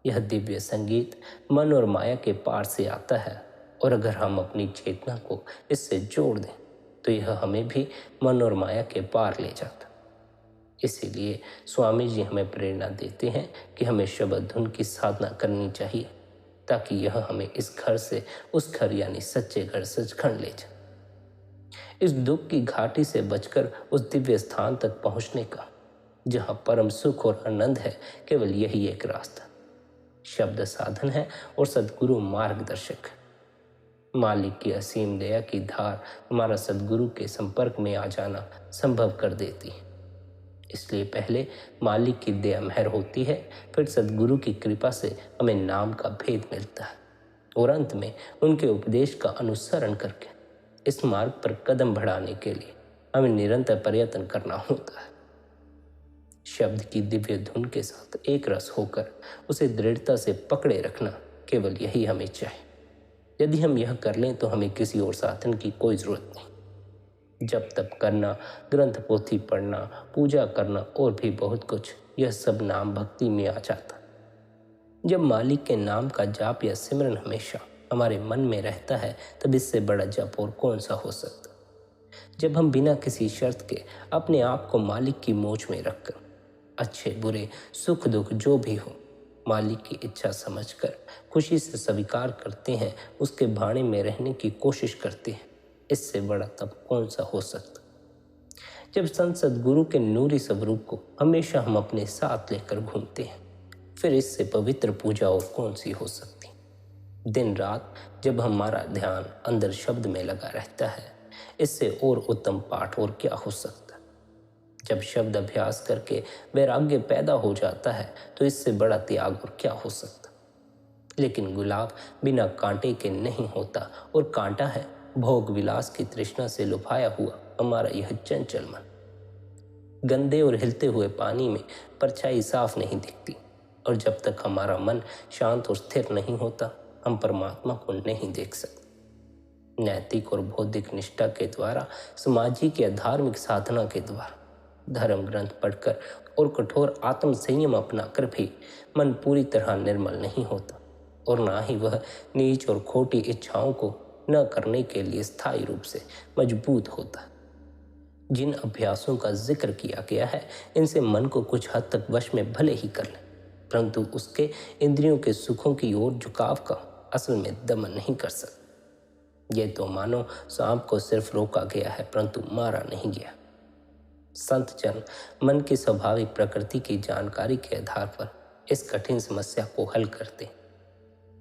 Speaker 1: यह दिव्य संगीत मन और माया के पार से आता है, और अगर हम अपनी चेतना को इससे जोड़ दें तो यह हमें भी मन और माया के पार ले जाता। इसीलिए स्वामी जी हमें प्रेरणा देते हैं कि हमें शब्द धुन की साधना करनी चाहिए, ताकि यह हमें इस घर से उस घर यानी सच्चे घर सचखंड ले जाए। इस दुख की घाटी से बचकर उस दिव्य स्थान तक पहुंचने का, जहाँ परम सुख और आनंद है, केवल यही एक रास्ता। शब्द साधन है और सद्गुरु मार्गदर्शक है। मालिक की असीम दया की धार हमारा सद्गुरु के संपर्क में आ जाना संभव कर देती है। इसलिए पहले मालिक की दया मेहर होती है, फिर सद्गुरु की कृपा से हमें नाम का भेद मिलता है, और अंत में उनके उपदेश का अनुसरण करके इस मार्ग पर कदम बढ़ाने के लिए हमें निरंतर प्रयत्न करना होता है। शब्द की दिव्य धुन के साथ एक रस होकर उसे दृढ़ता से पकड़े रखना, केवल यही हमें चाहिए। यदि हम यह कर लें तो हमें किसी और साधन की कोई ज़रूरत नहीं। जब तप करना, ग्रंथ पोथी पढ़ना, पूजा करना और भी बहुत कुछ, यह सब नाम भक्ति में आ जाता। जब मालिक के नाम का जाप या सिमरन हमेशा हमारे मन में रहता है, तब इससे बड़ा जप और कौन सा हो सकता। जब हम बिना किसी शर्त के अपने आप को मालिक की मोच में रखकर अच्छे बुरे सुख दुख जो भी हो मालिक की इच्छा समझकर खुशी से स्वीकार करते हैं, उसके भाणे में रहने की कोशिश करते हैं, इससे बड़ा तब कौन सा हो सकता। जब संत सद्गुरु के नूरी स्वरूप को हमेशा हम अपने साथ लेकर घूमते हैं, फिर इससे पवित्र पूजा और कौन सी हो सकती। दिन रात जब हमारा ध्यान अंदर शब्द में लगा रहता है, इससे और उत्तम पाठ और क्या हो सकता। जब शब्द अभ्यास करके वैराग्य पैदा हो जाता है, तो इससे बड़ा त्याग और क्या हो सकता। लेकिन गुलाब बिना कांटे के नहीं होता, और कांटा है भोग विलास की तृष्णा से लुभाया हुआ हमारा यह चंचल मन। गंदे और हिलते हुए पानी में परछाई साफ नहीं दिखती, और जब तक हमारा मन शांत और स्थिर नहीं होता, हम परमात्मा को नहीं देख सकते। नैतिक और बौद्धिक निष्ठा के द्वारा, सामाजिक या धार्मिक साधना के द्वारा, धर्म ग्रंथ पढ़कर और कठोर आत्म संयम अपनाकर भी मन पूरी तरह निर्मल नहीं होता, और ना ही वह नीच और खोटी इच्छाओं को न करने के लिए स्थायी रूप से मजबूत होता। जिन अभ्यासों का जिक्र किया गया है, इनसे मन को कुछ हद तक वश में भले ही कर ले, परंतु उसके इंद्रियों के सुखों की ओर झुकाव का असल में दमन नहीं कर सकते। ये तो मानो सांप को सिर्फ रोका गया है, परंतु मारा नहीं गया। संत जन मन की स्वाभाविक प्रकृति की जानकारी के आधार पर इस कठिन समस्या को हल करते।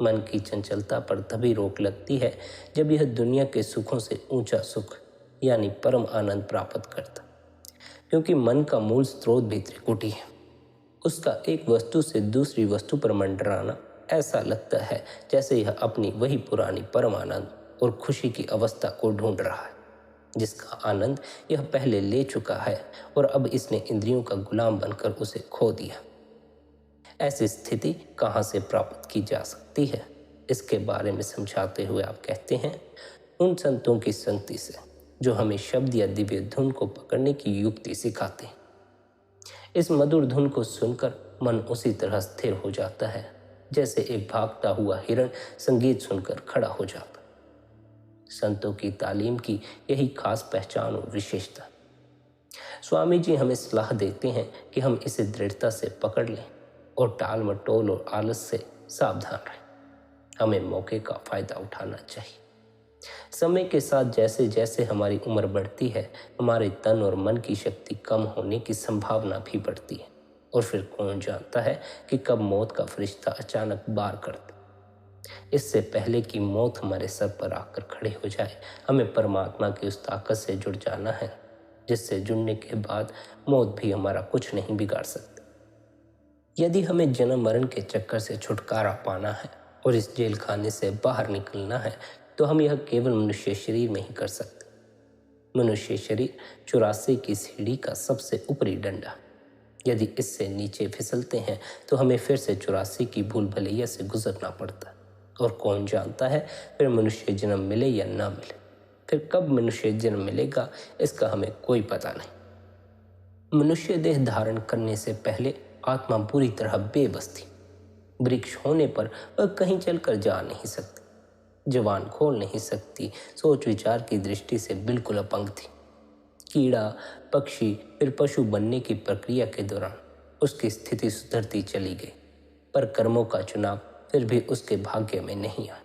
Speaker 1: मन की चंचलता पर तभी रोक लगती है जब यह दुनिया के सुखों से ऊंचा सुख यानी परम आनंद प्राप्त करता, क्योंकि मन का मूल स्रोत भी त्रिकुटी है। उसका एक वस्तु से दूसरी वस्तु पर मंडराना ऐसा लगता है जैसे यह अपनी वही पुरानी परम आनंद और खुशी की अवस्था को ढूंढ रहा है, जिसका आनंद यह पहले ले चुका है और अब इसने इंद्रियों का गुलाम बनकर उसे खो दिया। ऐसी स्थिति कहाँ से प्राप्त की जा सकती है, इसके बारे में समझाते हुए आप कहते हैं, उन संतों की संगति से जो हमें शब्द या दिव्य धुन को पकड़ने की युक्ति सिखाते हैं। इस मधुर धुन को सुनकर मन उसी तरह स्थिर हो जाता है जैसे एक भागता हुआ हिरण संगीत सुनकर खड़ा हो जाता। संतों की तालीम की यही खास पहचान और विशेषता। स्वामी जी हमें सलाह देते हैं कि हम इसे दृढ़ता से पकड़ लें और टाल मटोल और आलस से सावधान रहें। हमें मौके का फायदा उठाना चाहिए। समय के साथ जैसे जैसे हमारी उम्र बढ़ती है, हमारे तन और मन की शक्ति कम होने की संभावना भी बढ़ती है, और फिर कौन जानता है कि कब मौत का फरिश्ता अचानक बार कर दे। इससे पहले कि मौत हमारे सर पर आकर खड़े हो जाए, हमें परमात्मा की उस ताकत से जुड़ जाना है जिससे जुड़ने के बाद मौत भी हमारा कुछ नहीं बिगाड़ सकती। यदि हमें जन्म मरण के चक्कर से छुटकारा पाना है और इस जेल खाने से बाहर निकलना है, तो हम यह केवल मनुष्य शरीर में ही कर सकते। मनुष्य शरीर 84 की सीढ़ी का सबसे ऊपरी डंडा। यदि इससे नीचे फिसलते हैं तो हमें फिर से 84 की भूल भलैया से गुजरना पड़ता, और कौन जानता है फिर मनुष्य जन्म मिले या ना मिले। फिर कब मनुष्य जन्म मिलेगा इसका हमें कोई पता नहीं। मनुष्य देह धारण करने से पहले आत्मा पूरी तरह बेबस थी। वृक्ष होने पर वह कहीं चलकर जा नहीं सकती, जवान खोल नहीं सकती, सोच विचार की दृष्टि से बिल्कुल अपंग थी। कीड़ा, पक्षी, फिर पशु बनने की प्रक्रिया के दौरान उसकी स्थिति सुधरती चली गई, पर कर्मों का चुनाव फिर भी उसके भाग्य में नहीं आया।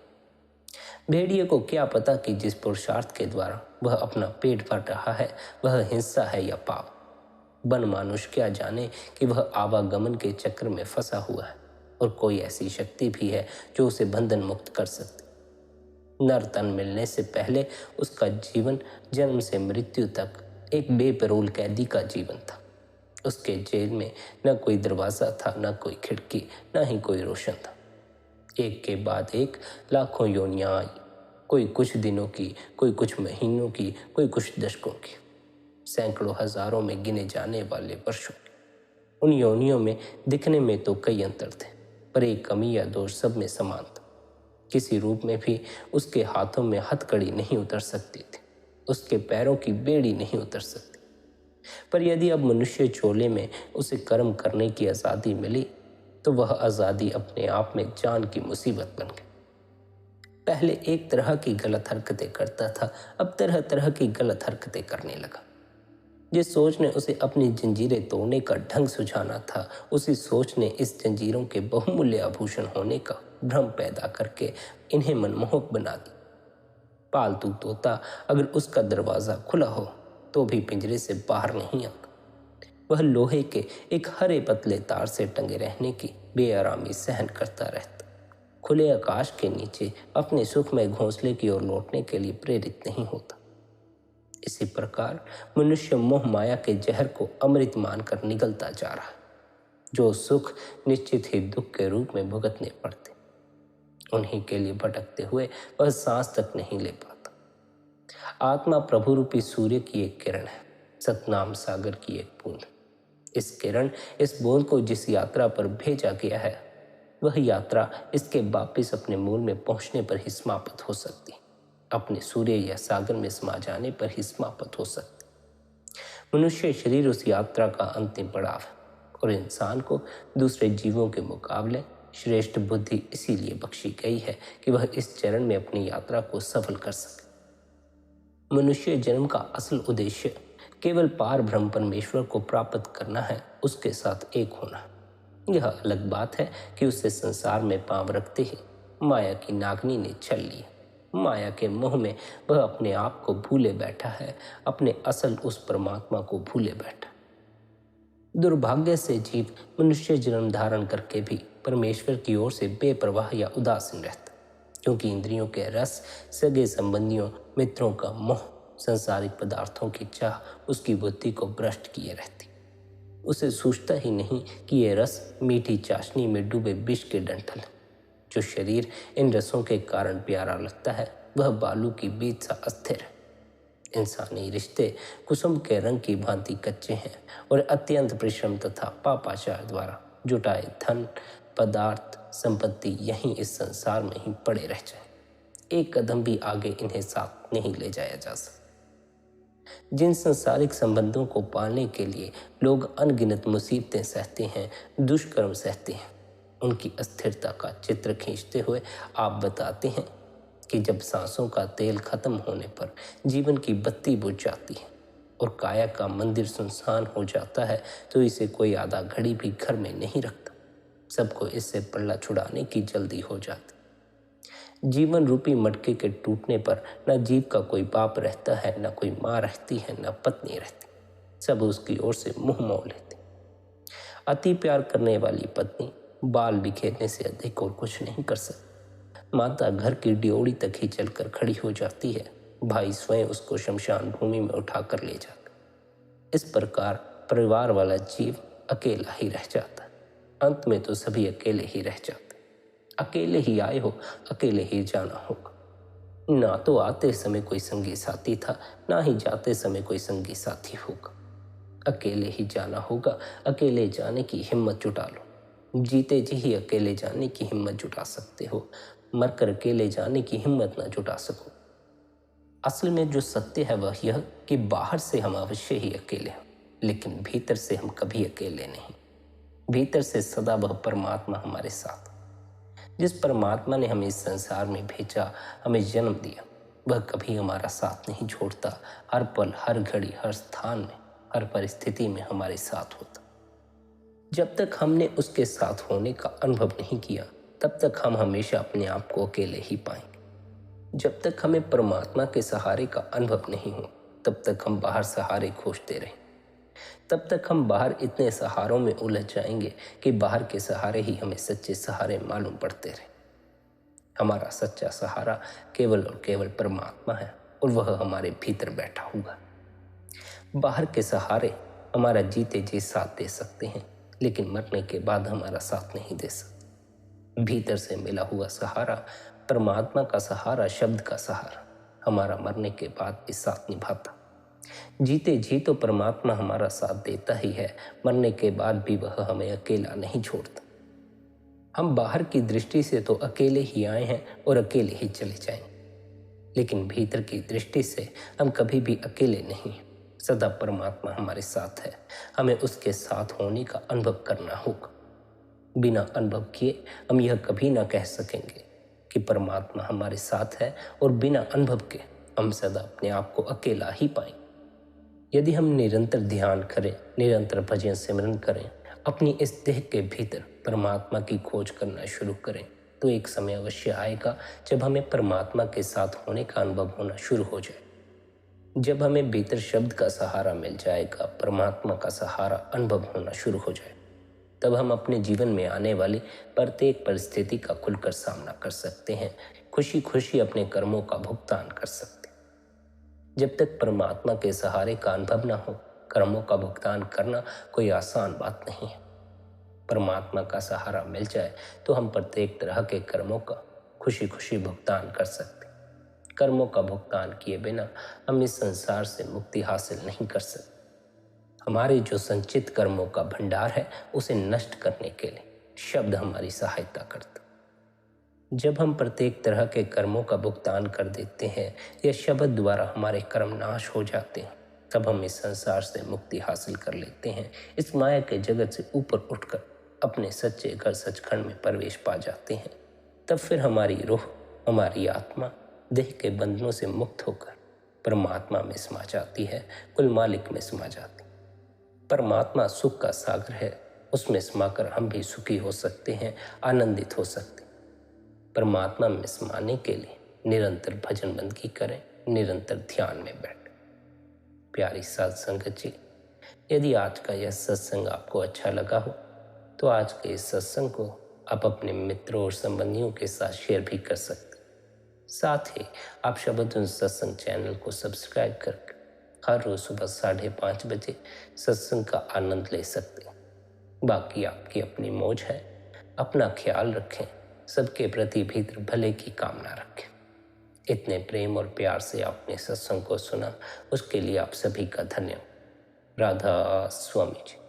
Speaker 1: भेड़िए को क्या पता कि जिस पुरुषार्थ के द्वारा वह अपना पेट भर रहा है वह हिंसा है या पाप। बन मानुष क्या जाने कि वह आवागमन के चक्र में फंसा हुआ है, और कोई ऐसी शक्ति भी है जो उसे बंधन मुक्त कर सकती। नर तन मिलने से पहले उसका जीवन जन्म से मृत्यु तक एक बेपरोल कैदी का जीवन था। उसके जेल में न कोई दरवाज़ा था, न कोई खिड़की, न ही कोई रोशन था। एक के बाद एक लाखों योनियां आई, कोई कुछ दिनों की, कोई कुछ महीनों की, कोई कुछ दशकों की, सैकड़ों हजारों में गिने जाने वाले वर्षों की। उन योनियों में दिखने में तो कई अंतर थे, पर एक कमी या दोष सब में समान था। किसी रूप में भी उसके हाथों में हथकड़ी नहीं उतर सकती थी, उसके पैरों की बेड़ी नहीं उतर सकती। पर यदि अब मनुष्य चोले में उसे कर्म करने की आज़ादी मिली, तो वह आज़ादी अपने आप में जान की मुसीबत बन गई। पहले एक तरह की गलत हरकतें करता था, अब तरह तरह की गलत हरकतें करने लगा। जिस सोच ने उसे अपनी जंजीरें तोड़ने का ढंग सुझाना था, उसी सोच ने इस जंजीरों के बहुमूल्य आभूषण होने का भ्रम पैदा करके इन्हें मनमोहक बना दी। पालतू तोता अगर उसका दरवाज़ा खुला हो तो भी पिंजरे से बाहर नहीं आता। वह लोहे के एक हरे पतले तार से टंगे रहने की बेआरामी सहन करता रहता। खुले आकाश के नीचे अपने सुखमय घोंसले की ओर लौटने के लिए प्रेरित नहीं होता। इसी प्रकार मनुष्य मोह माया के जहर को अमृत मानकर निगलता जा रहा है। जो सुख निश्चित ही दुख के रूप में भुगतने पड़ते, उन्हीं के लिए भटकते हुए वह सांस तक नहीं ले पाता। आत्मा प्रभु रूपी सूर्य की एक किरण है, सतनाम सागर की एक बूंद। इस किरण, इस बूंद को जिस यात्रा पर भेजा गया है, वह यात्रा इसके वापिस अपने मूल में पहुंचने पर ही समाप्त हो सकती, अपने सूर्य या सागर में समा जाने पर ही समाप्त हो सकती। मनुष्य शरीर उस यात्रा का अंतिम पड़ाव है और इंसान को दूसरे जीवों के मुकाबले श्रेष्ठ बुद्धि इसीलिए बख्शी गई है कि वह इस चरण में अपनी यात्रा को सफल कर सके। मनुष्य जन्म का असल उद्देश्य केवल पार ब्रह्म परमेश्वर को प्राप्त करना है, उसके साथ एक होना। यह अलग बात है कि उसे संसार में पांव रखते ही माया की नागनी ने छल लिया। माया के मोह में वह अपने आप को भूले बैठा है, अपने असल उस परमात्मा को भूले बैठा। दुर्भाग्य से जीव मनुष्य जन्म धारण करके भी परमेश्वर की ओर से बेप्रवाह या उदासीन रहता, क्योंकि इंद्रियों के रस, सगे संबंधियों, मित्रों का मोह, सांसारिक पदार्थों की चाह उसकी बुद्धि को भ्रष्ट किए रहती। उसे सूझता ही नहीं कि ये रस मीठी चाशनी में डूबे विष के डंठल है। जो शरीर इन रसों के कारण प्यारा लगता है, वह बालू की बीज सा अस्थिर है। इंसानी रिश्ते कुसुम के रंग की भांति कच्चे हैं और अत्यंत परिश्रम तथा पापाचार द्वारा जुटाए धन, पदार्थ, संपत्ति यहीं इस संसार में ही पड़े रह जाए। एक कदम भी आगे इन्हें साथ नहीं ले जाया जा सकता। जिन सांसारिक संबंधों को पालने के लिए लोग अनगिनत मुसीबतें सहते हैं, दुष्कर्म सहते हैं, उनकी अस्थिरता का चित्र खींचते हुए आप बताते हैं कि जब सांसों का तेल खत्म होने पर जीवन की बत्ती बुझ जाती है और काया का मंदिर सुनसान हो जाता है, तो इसे कोई आधा घड़ी भी घर में नहीं रखता। सबको इससे पल्ला छुड़ाने की जल्दी हो जाती। जीवन रूपी मटके के टूटने पर न जीव का कोई बाप रहता है, न कोई माँ रहती है, न पत्नी रहती। सब उसकी ओर से मुंह मोड़ लेते। अति प्यार करने वाली पत्नी बाल बिखेरने से अधिक और कुछ नहीं कर सकती। माता घर की ड्योढ़ी तक ही चलकर खड़ी हो जाती है, भाई स्वयं उसको शमशान भूमि में उठाकर ले जाता। इस प्रकार परिवार वाला जीव अकेला ही रह जाता। अंत में तो सभी अकेले ही रह जाते। अकेले ही आए हो, अकेले ही जाना होगा। ना तो आते समय कोई संगी साथी था, ना ही जाते समय कोई संगी साथी होगा। अकेले ही जाना होगा, अकेले जाने की हिम्मत जुटा लो। जीते जी ही अकेले जाने की हिम्मत जुटा सकते हो, मरकर अकेले जाने की हिम्मत ना जुटा सको। असल में जो सत्य है वह यह कि बाहर से हम अवश्य ही अकेले हैं, लेकिन भीतर से हम कभी अकेले नहीं। भीतर से सदा वह परमात्मा हमारे साथ। जिस परमात्मा ने हमें इस संसार में भेजा, हमें जन्म दिया, वह कभी हमारा साथ नहीं छोड़ता। हर पल, हर घड़ी, हर स्थान में, हर परिस्थिति में हमारे साथ होता। जब तक हमने उसके साथ होने का अनुभव नहीं किया, तब तक हम हमेशा अपने आप को अकेले ही पाएंगे। जब तक हमें परमात्मा के सहारे का अनुभव नहीं हो, तब तक हम बाहर सहारे खोजते रहें। तब तक हम बाहर इतने सहारों में उलझ जाएंगे कि बाहर के सहारे ही हमें सच्चे सहारे मालूम पड़ते रहे। हमारा सच्चा सहारा केवल और केवल परमात्मा है और वह हमारे भीतर बैठा हुआ। बाहर के सहारे हमारा जीते जी साथ दे सकते हैं, लेकिन मरने के बाद हमारा साथ नहीं दे सकते। भीतर से मिला हुआ सहारा, परमात्मा का सहारा, शब्द का सहारा, हमारा मरने के बाद भी साथ निभाता। जीते जी तो परमात्मा हमारा साथ देता ही है, मरने के बाद भी वह हमें अकेला नहीं छोड़ता। हम बाहर की दृष्टि से तो अकेले ही आए हैं और अकेले ही चले जाएंगे, लेकिन भीतर की दृष्टि से हम कभी भी अकेले नहीं हैं। सदा परमात्मा हमारे साथ है। हमें उसके साथ होने का अनुभव करना होगा। बिना अनुभव किए हम यह कभी ना कह सकेंगे कि परमात्मा हमारे साथ है, और बिना अनुभव के हम सदा अपने आप को अकेला ही पाएंगे। यदि हम निरंतर ध्यान करें, निरंतर भजन सिमरन करें, अपनी इस देह के भीतर परमात्मा की खोज करना शुरू करें, तो एक समय अवश्य आएगा जब हमें परमात्मा के साथ होने का अनुभव होना शुरू हो जाए। जब हमें बेहतर शब्द का सहारा मिल जाएगा, परमात्मा का सहारा अनुभव होना शुरू हो जाए, तब हम अपने जीवन में आने वाली प्रत्येक परिस्थिति का खुलकर सामना कर सकते हैं, खुशी खुशी अपने कर्मों का भुगतान कर सकते हैं। जब तक परमात्मा के सहारे का अनुभव न हो, कर्मों का भुगतान करना कोई आसान बात नहीं है। परमात्मा का सहारा मिल जाए तो हम प्रत्येक तरह के कर्मों का खुशी खुशी भुगतान कर सकते हैं। कर्मों का भुगतान किए बिना हम इस संसार से मुक्ति हासिल नहीं कर सकते। हमारे जो संचित कर्मों का भंडार है, उसे नष्ट करने के लिए शब्द हमारी सहायता करता। जब हम प्रत्येक तरह के कर्मों का भुगतान कर देते हैं या शब्द द्वारा हमारे कर्म नाश हो जाते हैं, तब हम इस संसार से मुक्ति हासिल कर लेते हैं। इस माया के जगत से ऊपर उठकर अपने सच्चे घर सचखंड में प्रवेश पा जाते हैं। तब फिर हमारी रूह, हमारी आत्मा देह के बंधनों से मुक्त होकर परमात्मा में समा जाती है, कुल मालिक में समा जाती है। परमात्मा सुख का सागर है, उसमें समाकर हम भी सुखी हो सकते हैं, आनंदित हो सकते हैं। परमात्मा में समाने के लिए निरंतर भजन बंदगी करें, निरंतर ध्यान में बैठें। प्यारी साध संगत जी, यदि आज का यह सत्संग आपको अच्छा लगा हो तो आज के इस सत्संग को आप अपने मित्रों और संबंधियों के साथ शेयर भी कर सकते हैं। साथ ही आप शबद सत्संग चैनल को सब्सक्राइब करके हर रोज सुबह 5:30 बजे सत्संग का आनंद ले सकते हैं। बाकी आपकी अपनी मौज है। अपना ख्याल रखें, सबके प्रति भीतर भले की कामना रखें। इतने प्रेम और प्यार से आपने सत्संग को सुना, उसके लिए आप सभी का धन्यवाद। राधा स्वामी जी।